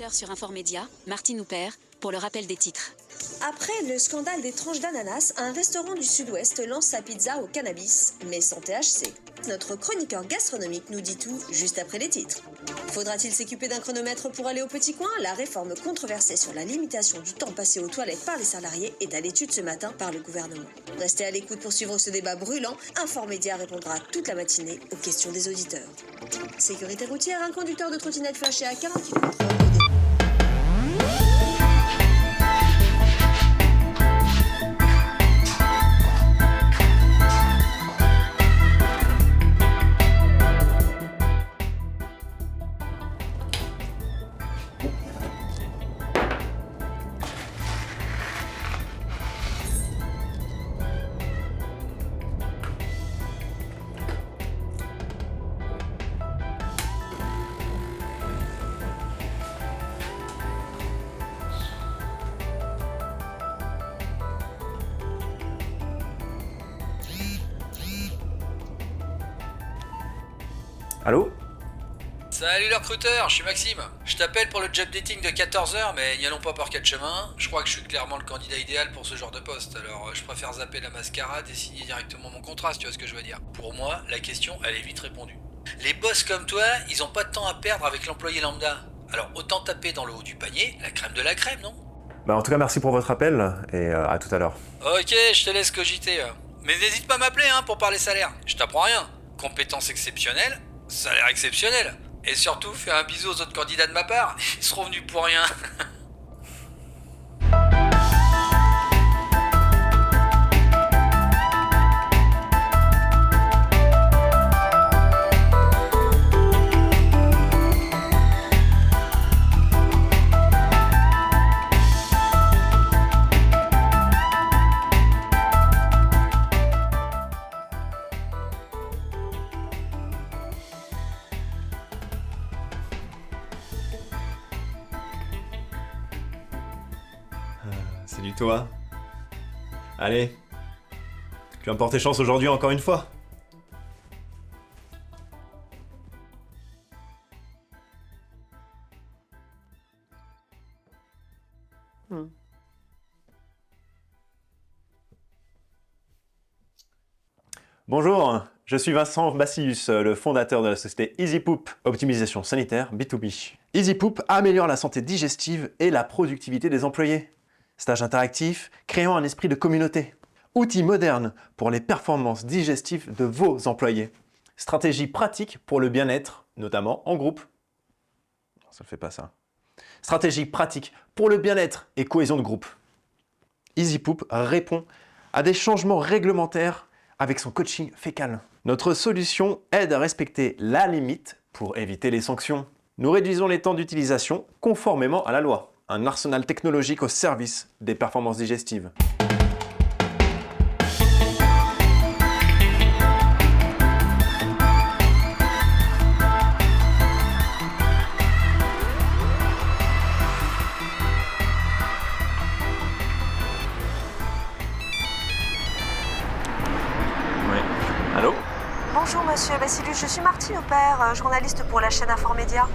l'heure sur Informédia, Martine Houpert, pour le rappel des titres. Après le scandale des tranches d'ananas, un restaurant du Sud-Ouest lance sa pizza au cannabis, mais sans THC. Notre chroniqueur gastronomique nous dit tout juste après les titres. Faudra-t-il s'équiper d'un chronomètre pour aller au petit coin? La réforme controversée sur la limitation du temps passé aux toilettes par les salariés est à l'étude ce matin par le gouvernement. Restez à l'écoute pour suivre ce débat brûlant. Informédia répondra toute la matinée aux questions des auditeurs. Sécurité routière, un conducteur de trottinette flashé à 40 km/h. Allô? Salut le recruteur, je suis Maxime. Je t'appelle pour le job dating de 14h, mais n'y allons pas par quatre chemins. Je crois que je suis clairement le candidat idéal pour ce genre de poste, alors je préfère zapper la mascarade et signer directement mon contrat, si tu vois ce que je veux dire. Pour moi, la question, elle est vite répondue. Les boss comme toi, ils ont pas de temps à perdre avec l'employé lambda. Alors autant taper dans le haut du panier, la crème de la crème, non? Bah en tout cas merci pour votre appel et à tout à l'heure. Ok, je te laisse cogiter. Mais n'hésite pas à m'appeler pour parler salaire. Je t'apprends rien. Compétences exceptionnelles, salaire exceptionnel. Et surtout, fais un bisou aux autres candidats de ma part. Ils seront venus pour rien. Salut toi. Allez. Tu vas me porter chance aujourd'hui encore une fois. Bonjour, je suis Vincent Bassilius, le fondateur de la société EasyPoop, optimisation sanitaire B2B. EasyPoop améliore la santé digestive et la productivité des employés. Stage interactif, créant un esprit de communauté. Outils modernes pour les performances digestives de vos employés. Stratégie pratique pour le bien-être, notamment en groupe. Non, ça ne fait pas ça. Stratégie pratique pour le bien-être et cohésion de groupe. EasyPoop répond à des changements réglementaires avec son coaching fécal. Notre solution aide à respecter la limite pour éviter les sanctions. Nous réduisons les temps d'utilisation conformément à la loi. Un arsenal technologique au service des performances digestives. Oui. Allô? Bonjour monsieur Bassilius, je suis Martine Houpert, journaliste pour la chaîne Informédia.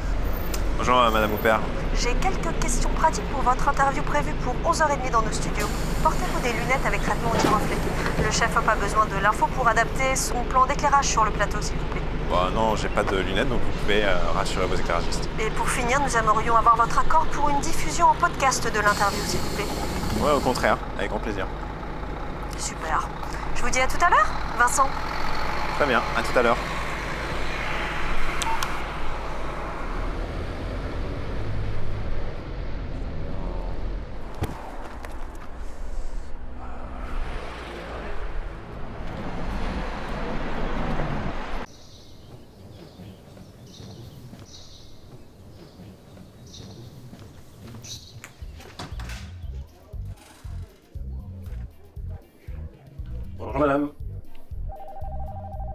Bonjour madame Houpert. J'ai quelques questions pratiques pour votre interview prévue pour 11h30 dans nos studios. Portez-vous des lunettes avec traitement anti-reflet. Le chef n'a pas besoin de l'info pour adapter son plan d'éclairage sur le plateau, s'il vous plaît. Bah non, j'ai pas de lunettes, donc vous pouvez rassurer vos éclairagistes. Et pour finir, nous aimerions avoir votre accord pour une diffusion en podcast de l'interview, s'il vous plaît. Ouais, au contraire, avec grand plaisir. Super. Je vous dis à tout à l'heure, Vincent. Très bien, à tout à l'heure. Bonjour madame.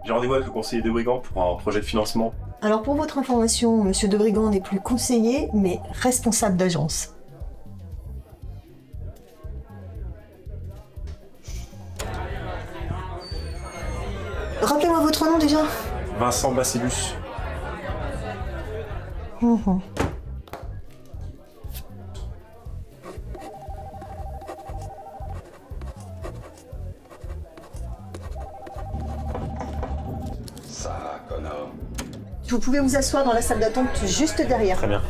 J'ai rendez-vous avec le conseiller de Brigand pour un projet de financement. Alors pour votre information, Monsieur de Brigand n'est plus conseiller, mais responsable d'agence. Rappelez-moi votre nom déjà. Vincent Bassilius. Vous pouvez vous asseoir dans la salle d'attente juste derrière. Très bien.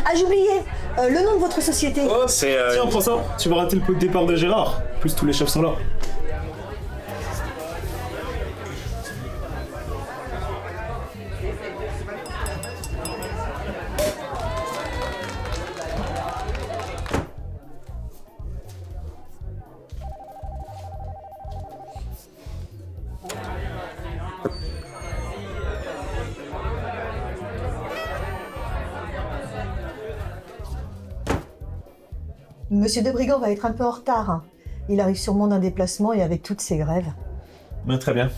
Ah, j'ai oublié le nom de votre société. Oh, c'est... Tiens, prends ça, tu vas rater le pot de départ de Gérard. En plus, tous les chefs sont là. Monsieur Debrigand va être un peu en retard. Il arrive sûrement d'un déplacement et avec toutes ces grèves. Très bien.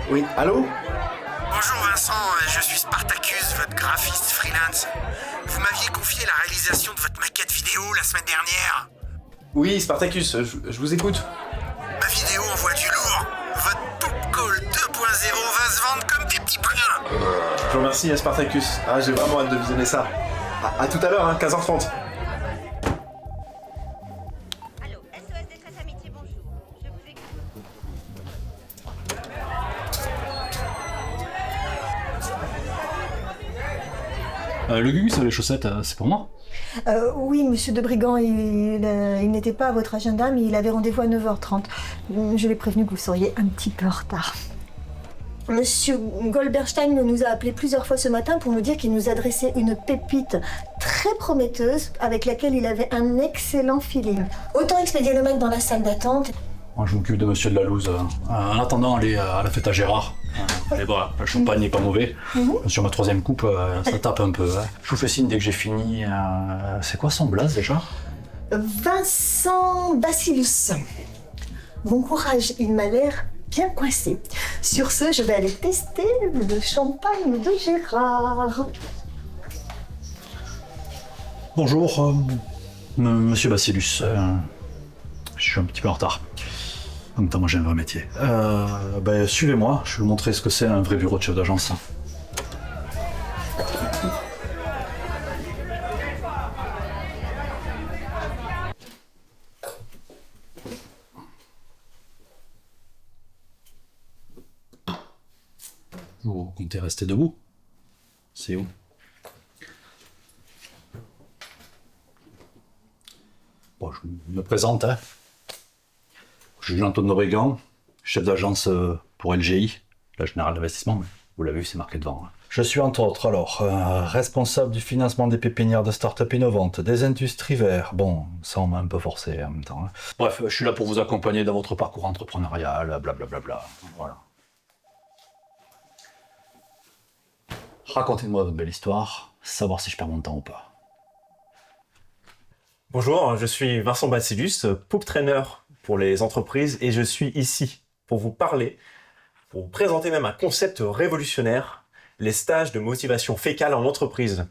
Oui, allô? Bonjour Vincent, je suis Spartacus, votre graphiste freelance. Vous m'aviez confié la réalisation de votre maquette vidéo la semaine dernière. Oui, Spartacus, je vous écoute. Ma vidéo envoie du lourd. Votre Poop Call 2.0 va se vendre comme des petits pains. Je vous remercie, Spartacus. Ah, j'ai vraiment hâte de visionner ça. À tout à l'heure, hein, 15h30. Allô, SOS Détresse Amitié, bonjour. Je vous écoute. Le Gugus, les chaussettes, c'est pour moi? Oui, monsieur Debrigand, il n'était pas à votre agenda, mais il avait rendez-vous à 9h30. Je l'ai prévenu que vous seriez un petit peu en retard. Monsieur Goldberstein nous a appelé plusieurs fois ce matin pour nous dire qu'il nous adressait une pépite très prometteuse avec laquelle il avait un excellent feeling. Autant expédier le mec dans la salle d'attente. Moi, je m'occupe de monsieur de la Louse. En attendant, aller à la fête à Gérard. Allez, voilà, le champagne n'est pas mauvais. Sur ma troisième coupe, ça tape un peu. Je vous fais signe dès que j'ai fini. C'est quoi son blaze déjà? Vincent Bacillus. Bon courage, il m'a l'air bien coincé. Sur ce, je vais aller tester le champagne de Gérard. Bonjour, monsieur Bacillus. Je suis un petit peu en retard. En même temps, moi j'ai un vrai métier. Suivez-moi, je vais vous montrer ce que c'est un vrai bureau de chef d'agence. Vous comptez rester debout? C'est où? Bon, je me présente, hein. Je suis Antoine Debrigand, chef d'agence pour LGI, la Générale d'Investissement, mais vous l'avez vu, c'est marqué devant. Hein. Je suis entre autres, alors, responsable du financement des pépinières de start-up innovantes, des industries vertes. Bon, ça on m'a un peu forcé en même temps. Hein. Bref, je suis là pour vous accompagner dans votre parcours entrepreneurial, blablabla. Voilà. Racontez-moi votre belle histoire, savoir si je perds mon temps ou pas. Bonjour, je suis Vincent Bacillus, Poop Trainer pour les entreprises et je suis ici pour vous parler, pour vous présenter même un concept révolutionnaire, les stages de motivation fécale en entreprise.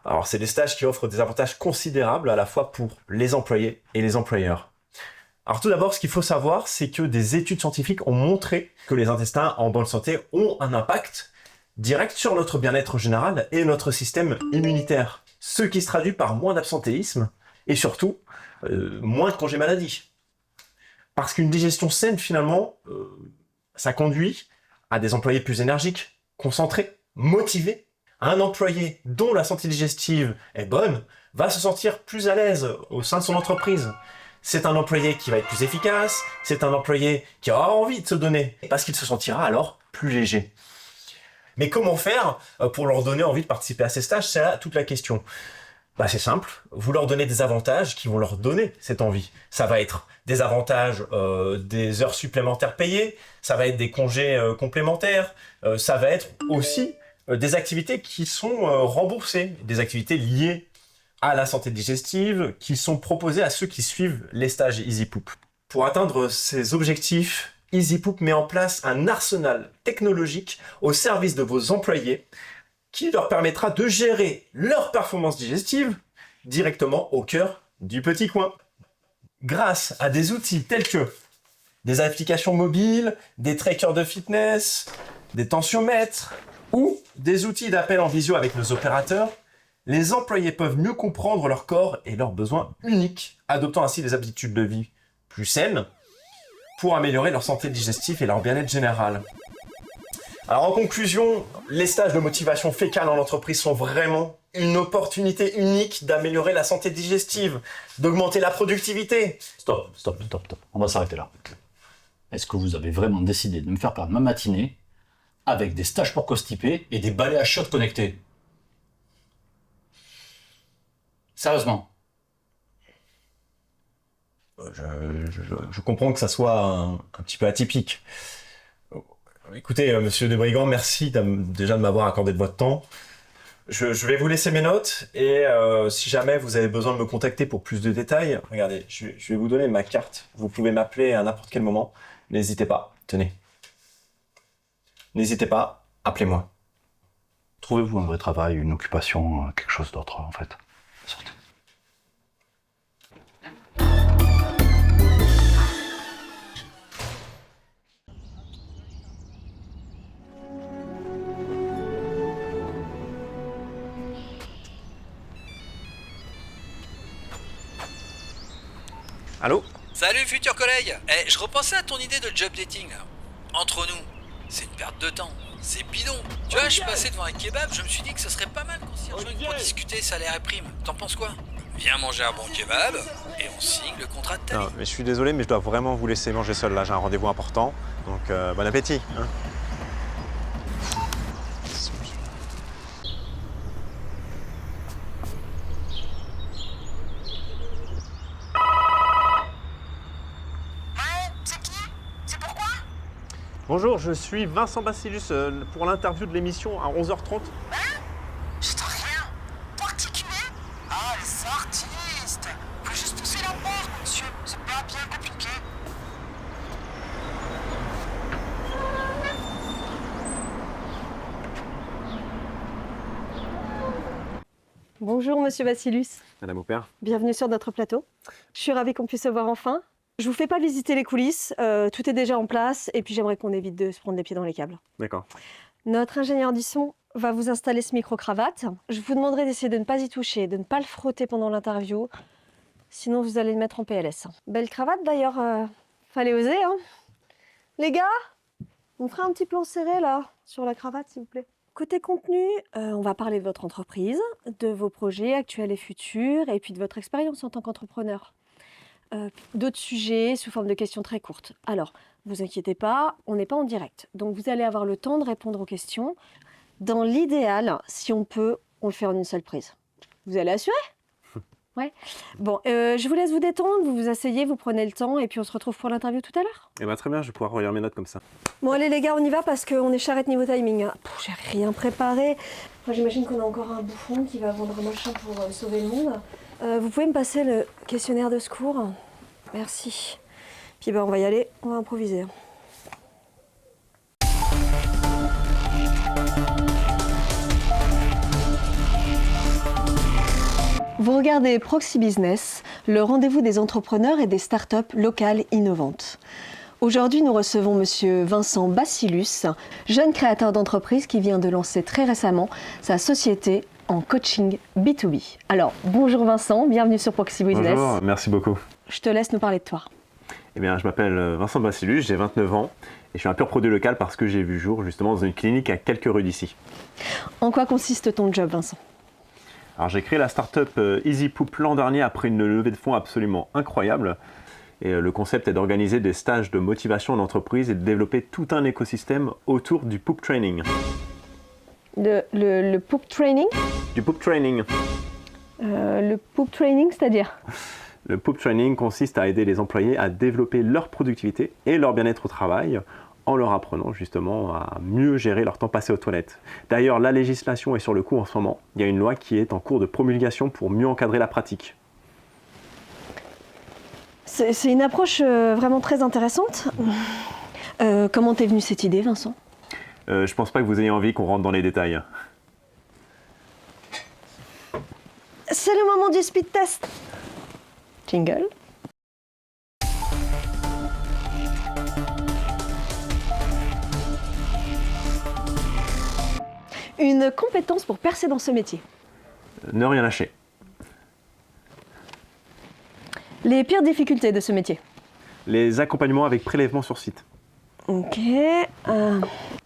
Alors c'est des stages qui offrent des avantages considérables à la fois pour les employés et les employeurs. Alors tout d'abord, ce qu'il faut savoir, c'est que des études scientifiques ont montré que les intestins en bonne santé ont un impact direct sur notre bien-être général et notre système immunitaire, ce qui se traduit par moins d'absentéisme et surtout moins de congés maladie. Parce qu'une digestion saine, finalement, ça conduit à des employés plus énergiques, concentrés, motivés. Un employé dont la santé digestive est bonne va se sentir plus à l'aise au sein de son entreprise. C'est un employé qui va être plus efficace, c'est un employé qui aura envie de se donner, parce qu'il se sentira alors plus léger. Mais comment faire pour leur donner envie de participer à ces stages? C'est là toute la question. C'est simple, vous leur donnez des avantages qui vont leur donner cette envie. Ça va être des avantages, des heures supplémentaires payées, ça va être des congés complémentaires, ça va être aussi des activités qui sont remboursées, des activités liées à la santé digestive qui sont proposées à ceux qui suivent les stages EasyPoop. Pour atteindre ces objectifs, EasyPoop met en place un arsenal technologique au service de vos employés qui leur permettra de gérer leur performance digestive directement au cœur du petit coin. Grâce à des outils tels que des applications mobiles, des trackers de fitness, des tensiomètres ou des outils d'appel en visio avec nos opérateurs, Les employés peuvent mieux comprendre leur corps et leurs besoins uniques, adoptant ainsi des habitudes de vie plus saines pour améliorer leur santé digestive et leur bien-être général. Alors en conclusion, les stages de motivation fécale en entreprise sont vraiment une opportunité unique d'améliorer la santé digestive, d'augmenter la productivité. Stop. On va s'arrêter là. Est-ce que vous avez vraiment décidé de me faire perdre ma matinée avec des stages pour constipés et des balais à chiottes connectés? Sérieusement. Je comprends que ça soit un petit peu atypique. Écoutez, monsieur de Brigand, merci déjà de m'avoir accordé de votre temps. Je vais vous laisser mes notes et si jamais vous avez besoin de me contacter pour plus de détails, regardez, je vais vous donner ma carte. Vous pouvez m'appeler à n'importe quel moment. N'hésitez pas, tenez. N'hésitez pas, appelez-moi. Trouvez-vous un vrai travail, une occupation, quelque chose d'autre en fait. Sortez. Allô? Salut futur collègue. Je repensais à ton idée de job dating là. Entre nous, c'est une perte de temps. C'est bidon. Tu vois, je suis passé devant un kebab, je me suis dit que ce serait pas mal qu'on s'y rejoigne pour discuter salaire et prime. T'en penses quoi? Viens manger un bon kebab et on signe le contrat de ta vie. Non, mais je suis désolé, mais je dois vraiment vous laisser manger seul là. J'ai un rendez-vous important, donc bon appétit. Hein. C'est qui? C'est pourquoi? Bonjour, je suis Vincent Bacillus pour l'interview de l'émission à 11h30. J'entends rien. Particulier? Ah, les artistes. Faut juste pousser la porte, monsieur. C'est pas bien compliqué. Bonjour Monsieur Bacillus, Madame Aupert. bienvenue sur notre plateau. Je suis ravie qu'on puisse se voir enfin. Je vous fais pas visiter les coulisses, tout est déjà en place et puis j'aimerais qu'on évite de se prendre les pieds dans les câbles. D'accord. Notre ingénieur du son va vous installer ce micro-cravate. Je vous demanderai d'essayer de ne pas y toucher, de ne pas le frotter pendant l'interview, sinon vous allez le mettre en PLS. Belle cravate d'ailleurs, fallait oser hein. Les gars, on fera un petit plan serré là, sur la cravate s'il vous plaît. Côté contenu, on va parler de votre entreprise, de vos projets actuels et futurs, et puis de votre expérience en tant qu'entrepreneur. D'autres sujets sous forme de questions très courtes. Alors, vous inquiétez pas, on n'est pas en direct. Donc vous allez avoir le temps de répondre aux questions. Dans l'idéal, si on peut, on le fait en une seule prise. Vous allez assurer? Ouais. Bon, je vous laisse vous détendre, vous vous asseyez, vous prenez le temps, et puis on se retrouve pour l'interview tout à l'heure. Eh ben très bien, je vais pouvoir relire mes notes comme ça. Bon allez les gars, on y va parce qu'on est charrette niveau timing. J'ai rien préparé. Moi j'imagine qu'on a encore un bouffon qui va vendre un machin pour sauver le monde. Vous pouvez me passer le questionnaire de secours? Merci. Puis on va y aller, on va improviser. Vous regardez Proxy Business, le rendez-vous des entrepreneurs et des startups locales innovantes. Aujourd'hui, nous recevons Monsieur Vincent Bacillus, jeune créateur d'entreprise qui vient de lancer très récemment sa société en coaching B2B. Alors, bonjour Vincent, bienvenue sur Proxy Business. Bonjour, merci beaucoup. Je te laisse nous parler de toi. Eh bien, je m'appelle Vincent Bacillus, j'ai 29 ans et je suis un pur produit local parce que j'ai vu jour justement dans une clinique à quelques rues d'ici. En quoi consiste ton job, Vincent? Alors, j'ai créé la start-up EasyPoop l'an dernier après une levée de fonds absolument incroyable. Et le concept est d'organiser des stages de motivation en entreprise et de développer tout un écosystème autour du Poop Training. Le Poop Training? Du Poop Training. Le Poop Training, c'est-à-dire? Le Poop Training consiste à aider les employés à développer leur productivité et leur bien-être au travail en leur apprenant justement à mieux gérer leur temps passé aux toilettes. D'ailleurs, la législation est sur le coup en ce moment. Il y a une loi qui est en cours de promulgation pour mieux encadrer la pratique. C'est une approche vraiment très intéressante. Comment t'es venue cette idée, Vincent? Je pense pas que vous ayez envie qu'on rentre dans les détails. C'est le moment du speed test. Jingle. Une compétence pour percer dans ce métier. Ne rien lâcher. Les pires difficultés de ce métier. Les accompagnements avec prélèvement sur site. Ok.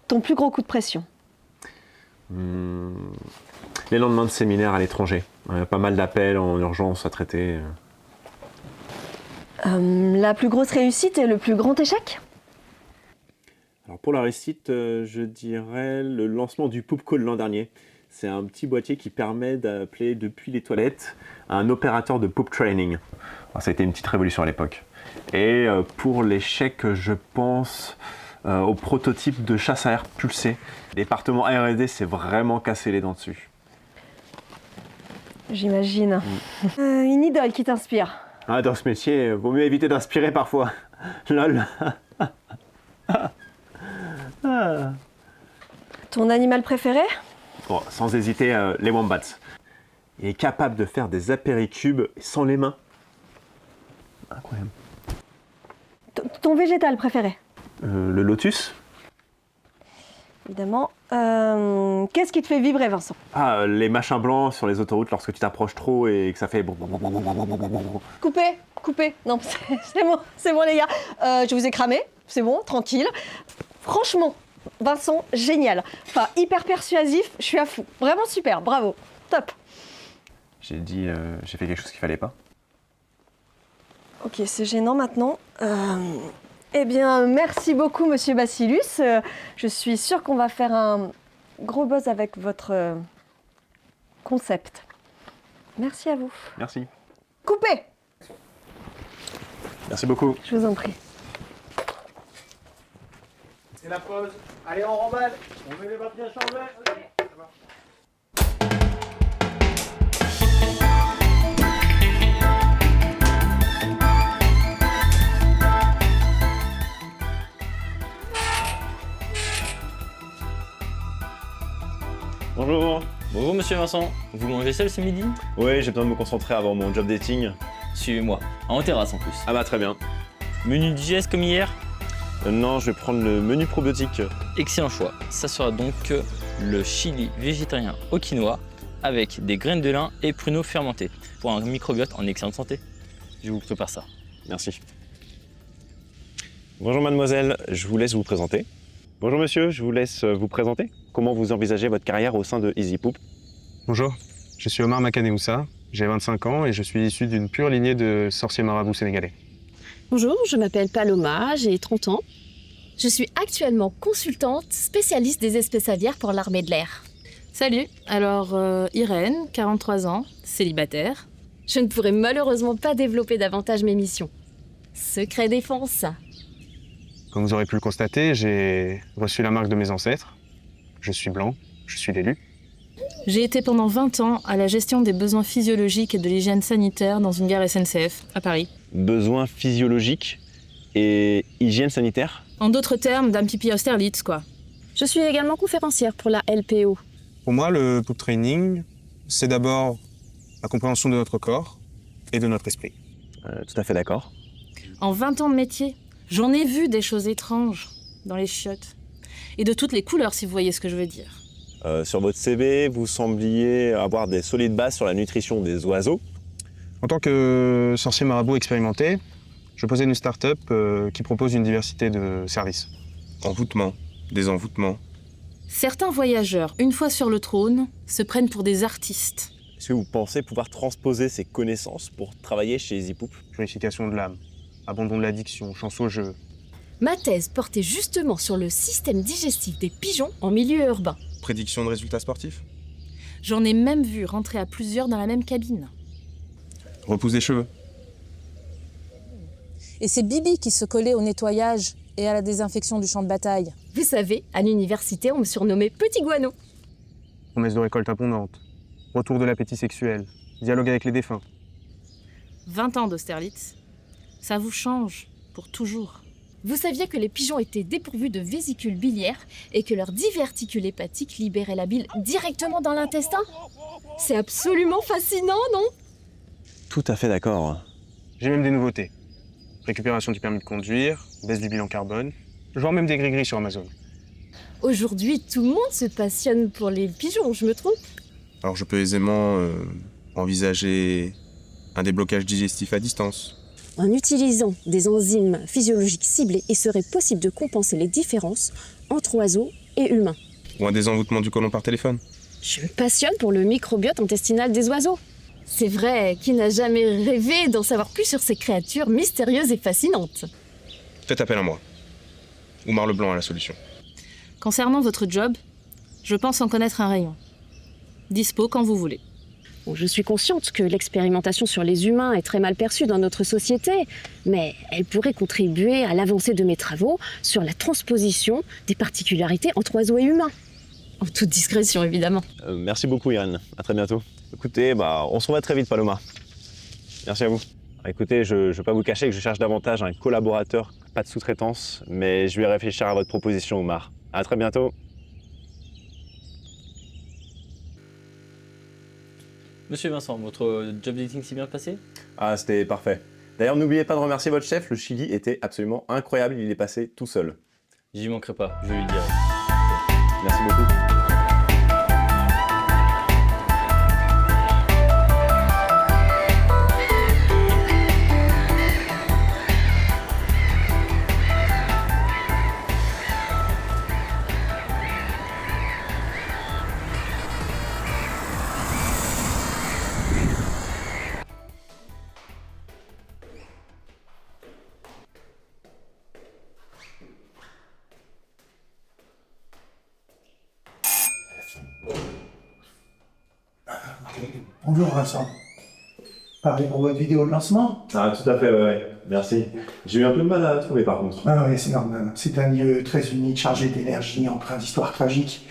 Ton plus gros coup de pression. Les lendemains de séminaires à l'étranger. Pas mal d'appels en urgence à traiter. La plus grosse réussite et le plus grand échec? Alors pour la réussite, je dirais le lancement du Poop Call l'an dernier. C'est un petit boîtier qui permet d'appeler depuis les toilettes un opérateur de poop training. Alors, ça a été une petite révolution à l'époque. Et pour l'échec, je pense au prototype de chasse à air pulsé. Le département R&D s'est vraiment cassé les dents dessus. J'imagine. Une idole qui t'inspire. Ah, dans ce métier, vaut mieux éviter d'inspirer parfois. Lol. Ton animal préféré? Bon, sans hésiter, les wombats. Il est capable de faire des apéricubes sans les mains. Incroyable. Ton végétal préféré? Le lotus. Évidemment. Qu'est-ce qui te fait vibrer, Vincent? Ah, les machins blancs sur les autoroutes lorsque tu t'approches trop et que ça fait... Coupez. Non, c'est bon les gars. Je vous ai cramé, c'est bon, tranquille. Franchement, Vincent, génial. Enfin, hyper persuasif, je suis à fond. Vraiment super, bravo, top. J'ai fait quelque chose qu'il fallait pas. Ok, c'est gênant maintenant. Eh bien, merci beaucoup, monsieur Bacillus. Je suis sûre qu'on va faire un gros buzz avec votre concept. Merci à vous. Merci. Coupez! Merci beaucoup. Je vous en prie. C'est la pause. Allez, on remballe. On met les papiers à changer. Bonjour. Bonjour monsieur Vincent, vous mangez seul ce midi? Oui, j'ai besoin de me concentrer avant mon job dating. Suivez-moi, en terrasse en plus. Ah bah très bien. Menu digeste comme hier? Non, je vais prendre le menu probiotique. Excellent choix, ça sera donc le chili végétarien au quinoa avec des graines de lin et pruneaux fermentés pour un microbiote en excellente santé. Je vous prépare ça. Merci. Bonjour mademoiselle, je vous laisse vous présenter. Bonjour monsieur, je vous laisse vous présenter. Comment vous envisagez votre carrière au sein de EasyPoop? Bonjour, je suis Omar Makaneussa, j'ai 25 ans et je suis issu d'une pure lignée de sorciers marabouts sénégalais. Bonjour, je m'appelle Paloma, j'ai 30 ans. Je suis actuellement consultante spécialiste des espèces aviaires pour l'armée de l'air. Salut, alors Irène, 43 ans, célibataire. Je ne pourrai malheureusement pas développer davantage mes missions. Secret défense. Comme vous aurez pu le constater, j'ai reçu la marque de mes ancêtres. Je suis blanc, je suis l'élu. J'ai été pendant 20 ans à la gestion des besoins physiologiques et de l'hygiène sanitaire dans une gare SNCF, à Paris. Besoins physiologiques et hygiène sanitaire? En d'autres termes, d'un pipi à Austerlitz, quoi. Je suis également conférencière pour la LPO. Pour moi, le poop training, c'est d'abord la compréhension de notre corps et de notre esprit. Tout à fait d'accord. En 20 ans de métier, j'en ai vu des choses étranges dans les chiottes. Et de toutes les couleurs, si vous voyez ce que je veux dire. Sur votre CV, vous sembliez avoir des solides bases sur la nutrition des oiseaux. En tant que sorcier marabout expérimenté, je possède une start-up qui propose une diversité de services. Envoûtement, désenvoûtement. Certains voyageurs, une fois sur le trône, se prennent pour des artistes. Est-ce que vous pensez pouvoir transposer ces connaissances pour travailler chez EasyPoop? Purification de l'âme, abandon de l'addiction, chance au jeu. Ma thèse portait justement sur le système digestif des pigeons en milieu urbain. Prédiction de résultats sportifs. J'en ai même vu rentrer à plusieurs dans la même cabine. Repousse des cheveux. Et c'est Bibi qui se collait au nettoyage et à la désinfection du champ de bataille. Vous savez, à l'université, on me surnommait Petit Guano. Promesse de récolte abondante. Retour de l'appétit sexuel. Dialogue avec les défunts. 20 ans d'Austerlitz, ça vous change pour toujours. Vous saviez que les pigeons étaient dépourvus de vésicules biliaires et que leur diverticule hépatique libérait la bile directement dans l'intestin? C'est absolument fascinant, non? Tout à fait d'accord. J'ai même des nouveautés. Récupération du permis de conduire, baisse du bilan carbone, voire même des gris-gris sur Amazon. Aujourd'hui, tout le monde se passionne pour les pigeons, je me trompe? Alors je peux aisément envisager un déblocage digestif à distance. En utilisant des enzymes physiologiques ciblées, il serait possible de compenser les différences entre oiseaux et humains. Ou un désenvoûtement du côlon par téléphone. Je me passionne pour le microbiote intestinal des oiseaux. C'est vrai, qui n'a jamais rêvé d'en savoir plus sur ces créatures mystérieuses et fascinantes? Faites appel à moi. Oumar Leblanc a la solution. Concernant votre job, je pense en connaître un rayon. Dispo quand vous voulez. Bon, je suis consciente que l'expérimentation sur les humains est très mal perçue dans notre société, mais elle pourrait contribuer à l'avancée de mes travaux sur la transposition des particularités entre oiseaux et humains. En toute discrétion, évidemment. Merci beaucoup, Irène. À très bientôt. Écoutez, on se revoit très vite, Paloma. Merci à vous. Écoutez, je ne vais pas vous cacher que je cherche davantage un collaborateur, pas de sous-traitance, mais je vais réfléchir à votre proposition, Oumar. À très bientôt. Monsieur Vincent, votre job dating s'est bien passé? Ah, c'était parfait. D'ailleurs, n'oubliez pas de remercier votre chef, le chili était absolument incroyable, il est passé tout seul. J'y manquerai pas, je lui dirai. Merci beaucoup. Bonjour Vincent. Parlez pour votre vidéo de lancement? Ah, tout à fait, ouais. Merci. J'ai eu un peu de mal à la trouver par contre. Ah oui, c'est normal. C'est un lieu très unique, chargé d'énergie, empreint d'histoire tragique.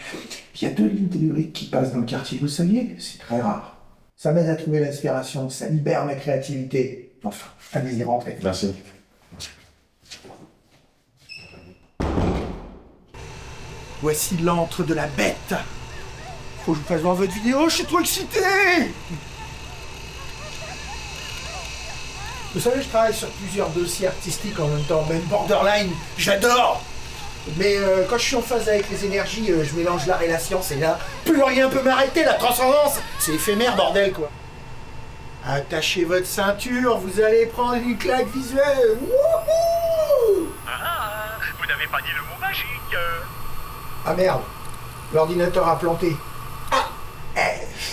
Il y a 2 lignes telluriques qui passent dans le quartier, vous saviez? C'est très rare. Ça m'aide à trouver l'inspiration, ça libère ma créativité. Enfin, allez-y, rentrez. Merci. Voici l'antre de la bête. Faut que je vous fasse voir votre vidéo, je suis trop excité! Vous savez, je travaille sur plusieurs dossiers artistiques en même temps, même borderline, j'adore! Mais quand je suis en phase avec les énergies, je mélange l'art et la science, et là, plus rien peut m'arrêter, la transcendance! C'est éphémère, bordel, quoi! Attachez votre ceinture, vous allez prendre une claque visuelle! Wouhou! Vous n'avez pas dit le mot magique! Ah merde, l'ordinateur a planté.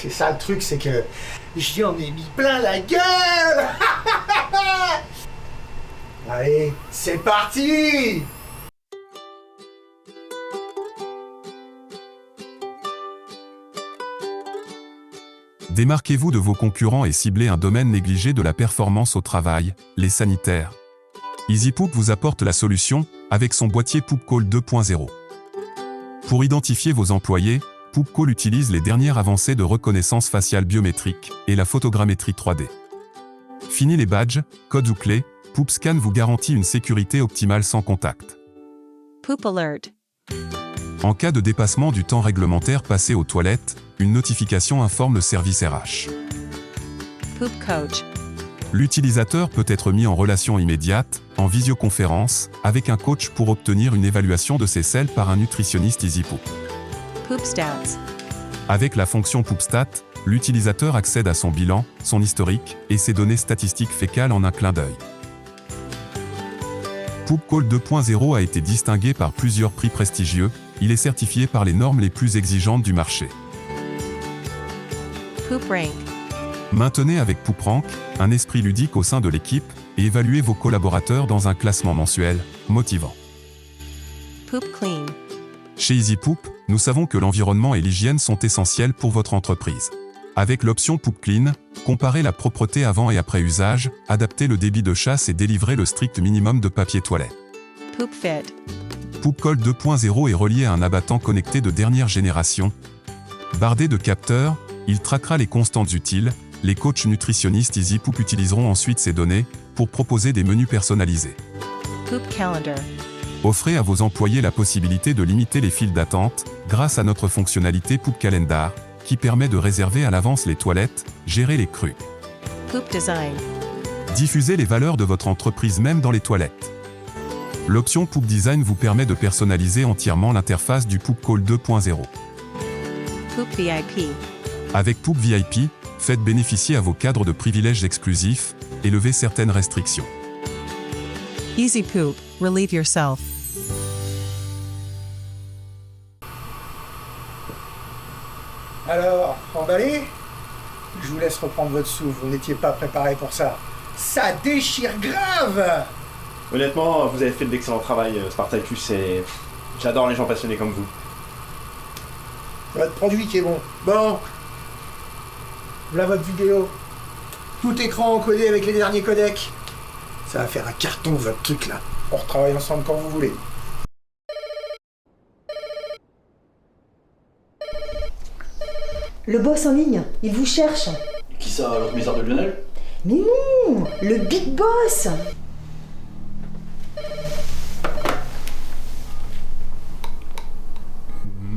C'est ça le truc, c'est que j'y en ai mis plein la gueule. Allez, c'est parti. Démarquez-vous de vos concurrents et ciblez un domaine négligé de la performance au travail, les sanitaires. EasyPoop vous apporte la solution avec son boîtier PoopCall 2.0. Pour identifier vos employés, PoopCall utilise les dernières avancées de reconnaissance faciale biométrique et la photogrammétrie 3D. Fini les badges, codes ou clés, PoopScan vous garantit une sécurité optimale sans contact. Poop Alert. En cas de dépassement du temps réglementaire passé aux toilettes, une notification informe le service RH. Poop Coach. L'utilisateur peut être mis en relation immédiate, en visioconférence, avec un coach pour obtenir une évaluation de ses selles par un nutritionniste EasyPoop. Poop Stats. Avec la fonction PoopStat, l'utilisateur accède à son bilan, son historique et ses données statistiques fécales en un clin d'œil. PoopCall 2.0 a été distingué par plusieurs prix prestigieux, il est certifié par les normes les plus exigeantes du marché. Poop Rank. Maintenez avec PoopRank un esprit ludique au sein de l'équipe et évaluez vos collaborateurs dans un classement mensuel, motivant. Poop Clean. Chez EasyPoop, nous savons que l'environnement et l'hygiène sont essentiels pour votre entreprise. Avec l'option Poop Clean, comparez la propreté avant et après usage, adaptez le débit de chasse et délivrez le strict minimum de papier toilette. Poop Fit. PoopCall 2.0 est relié à un abattant connecté de dernière génération. Bardé de capteurs, il traquera les constantes utiles. Les coachs nutritionnistes EasyPoop utiliseront ensuite ces données pour proposer des menus personnalisés. Poop Calendar. Offrez à vos employés la possibilité de limiter les files d'attente grâce à notre fonctionnalité Poop Calendar, qui permet de réserver à l'avance les toilettes, gérer les crues. Poop Design. Diffusez les valeurs de votre entreprise même dans les toilettes. L'option Poop Design vous permet de personnaliser entièrement l'interface du PoopCall 2.0. Poop VIP. Avec Poop VIP, faites bénéficier à vos cadres de privilèges exclusifs et levez certaines restrictions. Easy Poop, relieve yourself. Alors, emballé? Je vous laisse reprendre votre souffle, vous n'étiez pas préparé pour ça. Ça déchire grave! Honnêtement, vous avez fait de l'excellent travail, Spartacus, et j'adore les gens passionnés comme vous. C'est votre produit qui est bon. Bon. Voilà votre vidéo. Tout écran encodé avec les derniers codecs. Ça va faire un carton, votre truc là. On retravaille ensemble quand vous voulez. Le boss en ligne, il vous cherche. Qui ça, l'autre misère de Lionel? Mais non, le big boss.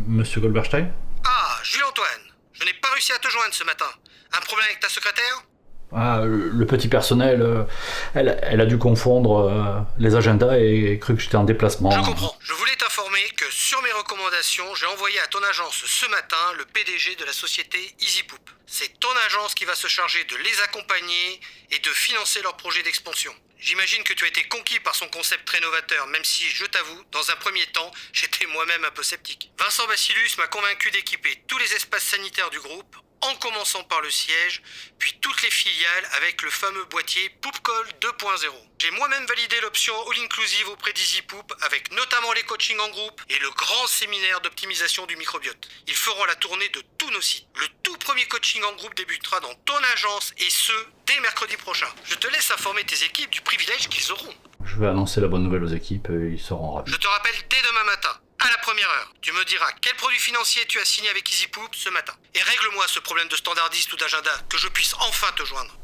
Monsieur Goldberstein? Ah, Jules-Antoine, je n'ai pas réussi à te joindre ce matin. Un problème avec ta secrétaire? Ah, le petit personnel, elle a dû confondre les agendas et cru que j'étais en déplacement. Je comprends. Je voulais t'informer que sur mes recommandations, j'ai envoyé à ton agence ce matin le PDG de la société EasyPoop. C'est ton agence qui va se charger de les accompagner et de financer leur projet d'expansion. J'imagine que tu as été conquis par son concept très novateur, même si, je t'avoue, dans un premier temps, j'étais moi-même un peu sceptique. Vincent Bacillus m'a convaincu d'équiper tous les espaces sanitaires du groupe, en commençant par le siège, puis toutes les filiales avec le fameux boîtier PoopCall 2.0. J'ai moi-même validé l'option all-inclusive auprès d'EasyPoop, avec notamment les coachings en groupe et le grand séminaire d'optimisation du microbiote. Ils feront la tournée de tous nos sites. Le tout premier coaching en groupe débutera dans ton agence, et ce, dès mercredi prochain. Je te laisse informer tes équipes du privilège qu'ils auront. Je vais annoncer la bonne nouvelle aux équipes et ils seront ravis. Je te rappelle dès demain matin, à la première heure. Tu me diras quel produit financier tu as signé avec EasyPoop ce matin. Et règle-moi ce problème de standardiste ou d'agenda, que je puisse enfin te joindre.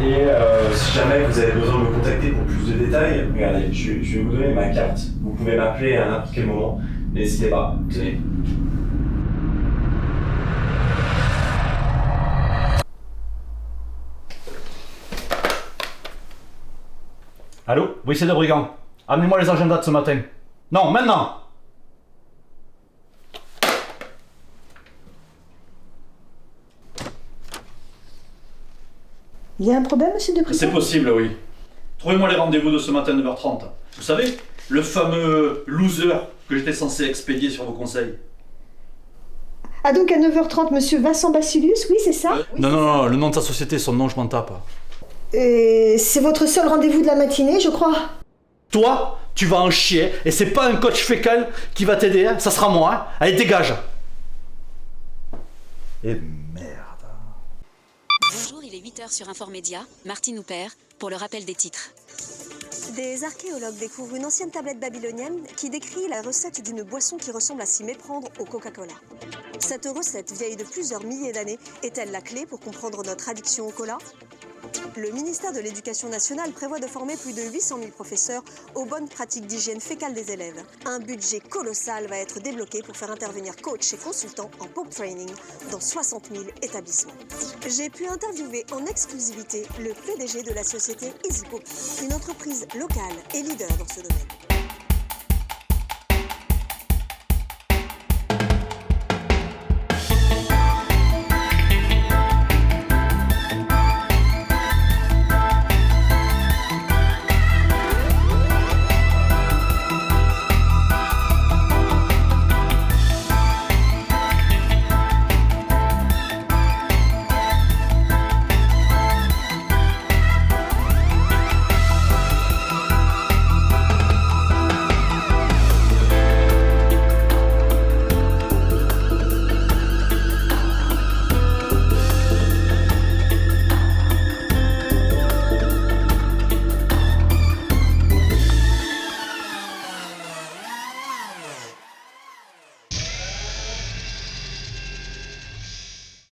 Et si jamais vous avez besoin de me contacter pour plus de détails, regardez, je vais vous donner ma carte. Vous pouvez m'appeler à n'importe quel moment. N'hésitez pas, tenez. Allô? Oui, c'est le brigand. Amenez-moi les agendas de ce matin. Non, maintenant! Il y a un problème, monsieur Debrigand? C'est possible, oui. Trouvez-moi les rendez-vous de ce matin 9h30. Vous savez, le fameux loser que j'étais censé expédier sur vos conseils. Ah donc à 9h30, monsieur Vincent Bacillus, oui c'est ça? Non, le nom de sa société, son nom, je m'en tape. C'est votre seul rendez-vous de la matinée, je crois. Toi, tu vas en chier, et c'est pas un coach fécal qui va t'aider, hein. Ça sera moi, hein. Allez, dégage. Et merde. Bonjour, il est 8h sur Informédia. Martine Houpert, pour le rappel des titres. Des archéologues découvrent une ancienne tablette babylonienne qui décrit la recette d'une boisson qui ressemble à s'y méprendre au Coca-Cola. Cette recette, vieille de plusieurs milliers d'années, est-elle la clé pour comprendre notre addiction au cola? Le ministère de l'Éducation nationale prévoit de former plus de 800 000 professeurs aux bonnes pratiques d'hygiène fécale des élèves. Un budget colossal va être débloqué pour faire intervenir coachs et consultants en Poop Training dans 60 000 établissements. J'ai pu interviewer en exclusivité le PDG de la société EasyPoop, une entreprise locale et leader dans ce domaine.